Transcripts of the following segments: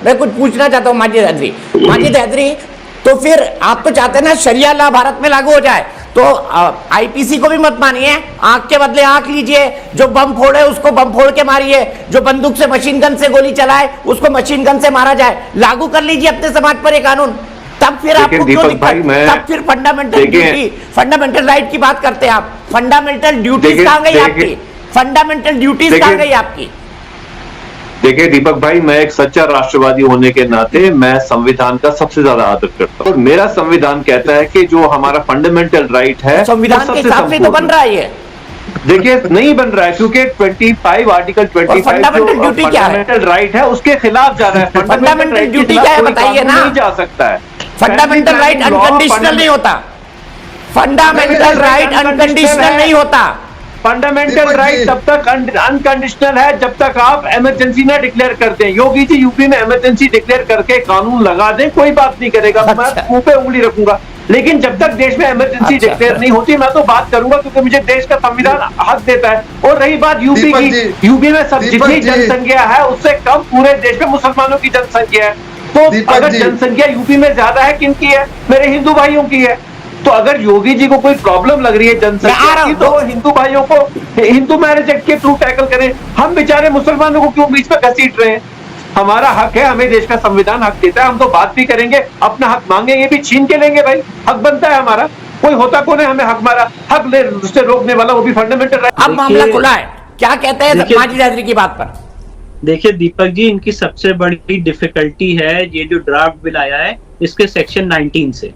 मैं कुछ पूछना चाहता हूँ माजिद हैदरी, तो फिर आप तो चाहते हैं ना शरिया लॉ भारत में लागू हो जाए, तो आईपीसी को भी मत मानिए, आंख के बदले आंख लीजिए, जो बम फोड़े उसको बम फोड़ के मारिए, जो बंदूक से मशीन गन से गोली चलाए उसको मशीन गन से मारा जाए, लागू कर लीजिए अपने समाज पर ये कानून। तब फिर आपको क्यों दिक्कत, तब फिर फंडामेंटल ड्यूटी, फंडामेंटल राइट की बात करते हैं आप, फंडामेंटल ड्यूटीज कहां गई आपकी, फंडामेंटल ड्यूटीज कहां गई आपकी? देखिए दीपक भाई, मैं एक सच्चा राष्ट्रवादी होने के नाते मैं संविधान का सबसे ज्यादा आदर करता हूँ, और मेरा संविधान कहता है कि जो हमारा फंडामेंटल राइट है संविधान के हिसाब से तो बन रहा है ये। देखिए नहीं बन रहा है, क्योंकि 25 आर्टिकल 25 फंडामेंटल ड्यूटी क्या है, फंडामेंटल राइट है उसके खिलाफ जा रहा है। फंडामेंटल ड्यूटी क्या है बताइए ना। नहीं जा सकता है, फंडामेंटल राइट अनकंडीशनल नहीं होता, फंडामेंटल राइट अनकंडीशनल नहीं होता। फंडामेंटल राइट तब तक अनकंडीशनल है जब तक आप इमरजेंसी ना डिक्लेयर करते हैं। योगी जी यूपी में इमरजेंसी डिक्लेयर करके कानून लगा दें, कोई बात नहीं करेगा, मैं मुंह पे उंगली रखूंगा, लेकिन जब तक देश में इमरजेंसी डिक्लेयर नहीं होती मैं तो बात करूंगा, क्योंकि मुझे देश का संविधान हक देता है। और रही बात यूपी की, यूपी में सब जितनी जनसंख्या है उससे कम पूरे देश में मुसलमानों की जनसंख्या है, तो अगर जनसंख्या यूपी में ज्यादा है किन की है? मेरे हिंदू भाइयों की है। तो अगर योगी जी को कोई प्रॉब्लम लग रही है जनसंख्या की, तो हिंदू भाइयों को हिंदू मैरिज एक्ट के थ्रू टैकल करें, हम बेचारे मुसलमानों को क्यों बीच में घसीट रहे हैं? हमारा हक है, हमें देश का संविधान हक देता है, हम तो बात भी करेंगे, अपना हक मांगेंगे भी, छीन के लेंगे भाई, हक बनता है हमारा। कोई होता कौन है हमें हक मारा हक ले उससे रोकने वाला, वो भी फंडामेंटल राइट। अब मामला खुला है, क्या कहते हैं माजिद हैदरी की बात पर? देखिए दीपक जी, इनकी सबसे बड़ी डिफिकल्टी है ये जो ड्राफ्ट बिल आया है इसके सेक्शन 19 से।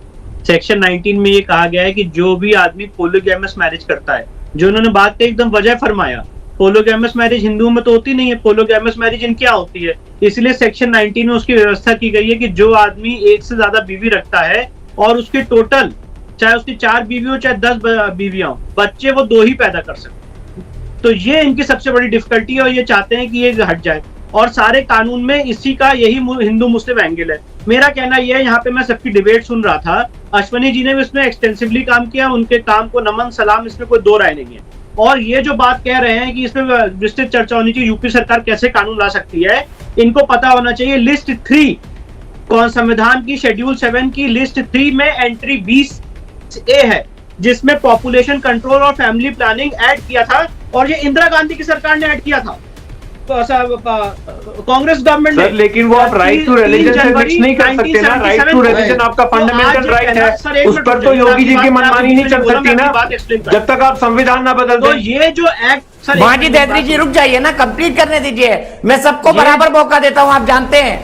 सेक्शन 19 में ये कहा गया है कि जो भी आदमी पोलोगैमस मैरिज करता है, जो उन्होंने बात एकदम वजह फरमाया, पोलोगैमस मैरिज हिंदुओं में तो होती नहीं है, पोलोगैमस मैरिज इनकी यहाँ होती है, इसलिए सेक्शन 19 में उसकी व्यवस्था की गई है कि जो आदमी एक से ज्यादा बीवी रखता है और उसकी टोटल चाहे उसकी 4 बीवी हो चाहे 10 बीवियां हो, बच्चे वो 2 ही पैदा कर सकते, तो ये इनकी सबसे बड़ी डिफिकल्टी है और ये चाहते हैं कि ये हट जाए। और सारे कानून में इसी का यही हिंदू मुस्लिम एंगल है। मेरा कहना यह है, यहाँ पे मैं सबकी डिबेट सुन रहा था, अश्वनी जी ने भी इसमें एक्सटेंसिवली काम किया, उनके काम को नमन सलाम, इसमें कोई दो राय नहीं है। और ये जो बात कह रहे हैं कि इसमें विस्तृत चर्चा होनी चाहिए, यूपी सरकार कैसे कानून ला सकती है, इनको पता होना चाहिए लिस्ट 3 संविधान की शेड्यूल 7 की लिस्ट 3 में एंट्री 20A है, जिसमें पॉपुलेशन कंट्रोल और फैमिली प्लानिंग ऐड किया था, और ये इंदिरा गांधी की सरकार ने ऐड किया था, कांग्रेस गवर्नमेंट ने। लेकिन वो आप राइट टू रिलीजन से मिक्स नहीं कर सकते ना, राइट टू रिलीजन आपका फंडामेंटल राइट है, उस पर तो योगी जी की मनमानी नहीं चल सकती ना, जब तक आप संविधान ना बदल दो। ये जो एक्ट माजिद हैदरी जी रुक जाइए ना, कंप्लीट करने दीजिए, मैं सबको बराबर मौका देता हूं, आप जानते हैं।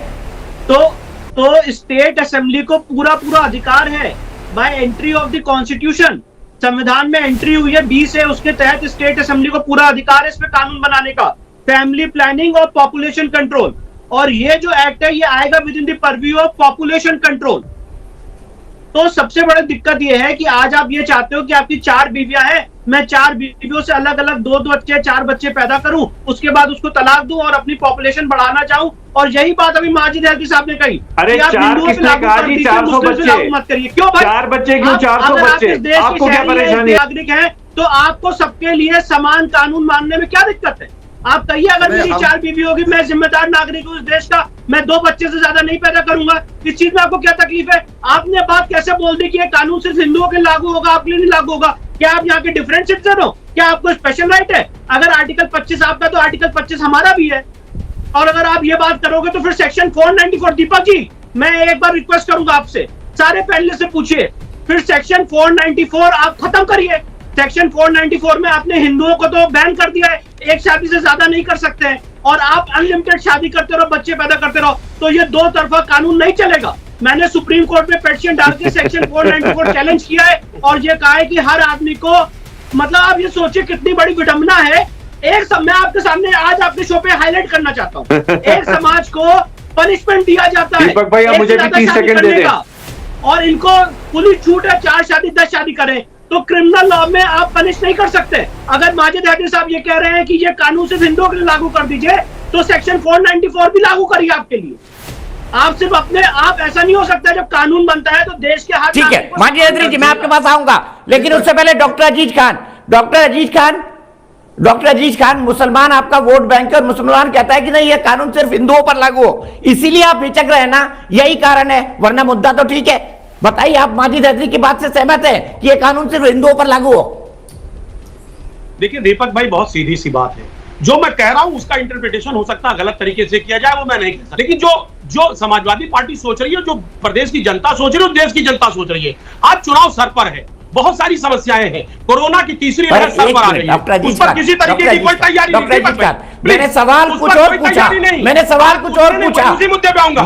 तो स्टेट असेंबली को पूरा अधिकार है by entry of the constitution, संविधान में एंट्री हुई है 20 है, उसके तहत स्टेट असेंबली को पूरा अधिकार है इसमें कानून बनाने का, फैमिली प्लानिंग और पॉपुलेशन कंट्रोल। और ये जो एक्ट है ये आएगा with in the purview of population control. तो सबसे बड़ी दिक्कत ये है कि आज आप ये चाहते हो कि आपकी 4 बीवियां हैं, मैं 4 बीवियों से अलग अलग 2 बच्चे 4 बच्चे पैदा करूं, उसके बाद उसको तलाक दूं और अपनी पॉपुलेशन बढ़ाना चाहूं। और यही बात अभी माजिद हैदरी साहब ने कही, अरे 4 किसने कहा जी? 400 बच्चे मत करिए। क्यों भाई? 4 बच्चे क्यों? 400 बच्चे, आपको क्या परेशानी? नागरिक है तो आपको सबके लिए समान कानून मानने में क्या दिक्कत है? आप कहिए अगर मेरी 4 बीवी होगी, मैं जिम्मेदार नागरिक हूँ इस देश का, मैं 2 बच्चे से ज्यादा नहीं पैदा करूंगा, इस चीज में आपको क्या तकलीफ है? आपने बात कैसे बोल दी कि ये कानून सिर्फ हिंदुओं के लागू होगा, आपके लिए नहीं लागू होगा? क्या आप यहाँ के डिफरेंट सिटीजन हो? क्या आपको स्पेशल राइट है? अगर आर्टिकल 25 आपका तो आर्टिकल 25 हमारा भी है। और अगर आप ये बात करोगे तो फिर सेक्शन 494, दीपक जी मैं एक बार रिक्वेस्ट करूंगा आपसे, सारे पैनलिस्ट से पूछिए, फिर सेक्शन 494 आप खत्म करिए। सेक्शन 494 में आपने हिंदुओं को तो बैन कर दिया है, एक शादी से ज्यादा नहीं कर सकते हैं, और आप अनलिमिटेड शादी करते रहो, बच्चे पैदा करते रहो, तो ये 2 तरफा कानून नहीं चलेगा। मैंने सुप्रीम कोर्ट में पेटिशन डाल के सेक्शन 494 चैलेंज किया है और ये कहा है कि हर आदमी को, मतलब आप ये सोचिए कितनी बड़ी विडंबना है। मैं आपके सामने आज आपके शो पे हाईलाइट करना चाहता हूँ, एक समाज को पनिशमेंट दिया जाता है, दीपक भाई आप मुझे भी 30 सेकंड दे दें, और इनको पूरी छूट है 4 शादी 10 शादी करें, तो क्रिमिनल लॉ में आप पनिश नहीं कर सकते। अगर माजिद हैदरी साहब ये कह रहे हैं कि ये कानून सिर्फ हिंदुओं के लिए लागू कर दीजिए, तो सेक्शन 494 भी लागू करिए आपके लिए। आप सिर्फ अपने, आप ऐसा नहीं हो सकता, जब कानून बनता है तो देश के हाथ। ठीक है माजिद हैदरी जी, मैं आपके पास आऊंगा, लेकिन उससे पहले डॉक्टर अजीज खान, डॉक्टर अजीज खान, मुसलमान आपका वोट बैंक है और मुसलमान कहता है कि नहीं ये कानून सिर्फ हिंदुओं पर लागू हो, इसीलिए आप हिचक रहे हैं ना, यही कारण है, वरना मुद्दा तो ठीक है। बताइए, आप माजिद हैदरी की बात से सहमत है कि ये कानून सिर्फ हिंदुओं पर लागू हो? देखिए दीपक भाई, बहुत सीधी सी बात है, जो मैं कह रहा हूं उसका इंटरप्रिटेशन हो सकता है गलत तरीके से किया जाए, वो मैं नहीं कह सकता, लेकिन जो समाजवादी पार्टी सोच रही है, जो प्रदेश की जनता सोच रही है, देश की जनता सोच रही है, आज चुनाव सर पर है, बहुत सारी समस्याएं हैं, कोरोना की तीसरी लहर सर पर आ रही है, उस पर किसी तरीके की कोई तैयारी नहीं। मैंने सवाल कुछ और पूछा, मैंने सवाल कुछ और पूछा, उसी मुद्दे पे आऊंगा।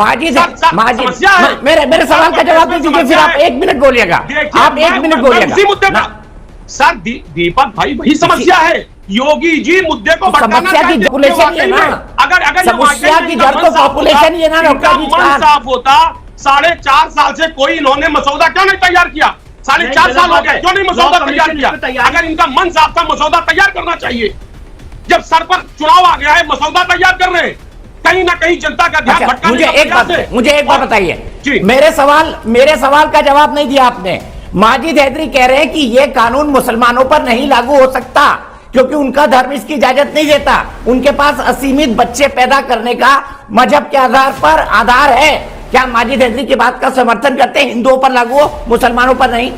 मेरे सवाल का जवाब नहीं दीजिए, फिर आप 1 मिनट बोलिएगा, आप 1 मिनट बोलिएगा। उसी मुद्दे पर सर दीपक भाई, वही समस्या है, योगी जी मुद्दे को समस्या की पॉपुलेशन है ना, अगर समस्या की जड़ तो पॉपुलेशन ही है ना डॉक्टर जी। मन साफ होता, 4.5 साल से कोई इन्होंने मसौदा क्यों नहीं तैयार किया? 4.5 साल हो गए, क्यों नहीं मसौदा तैयार किया? अगर इनका मन साफ था, मसौदा तैयार करना चाहिए। जब सर पर चुनाव आ गया है, मसौदा तैयार कर रहे हैं, कहीं ना कहीं जनता का ध्यान भटकाने का प्रयास है। मुझे एक बात बताइए, मेरे सवाल का जवाब नहीं दिया आपने। माजिद हैदरी कह रहे हैं कि यह कानून मुसलमानों पर नहीं लागू हो सकता क्योंकि उनका धर्म इसकी इजाजत नहीं देता, उनके पास असीमित बच्चे पैदा करने का मजहब के आधार पर आधार है। क्या माजिद हैदरी की बात का समर्थन करते हैं, हिंदुओं पर लागू हो, मुसलमानों पर नहीं?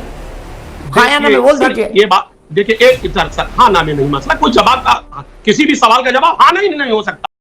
हाँ या ना में बोल दीजिए। ये बात देखिए, एक सर हाँ ना में नहीं मसला, कोई जवाब का किसी भी सवाल का जवाब हाँ नहीं हो सकता।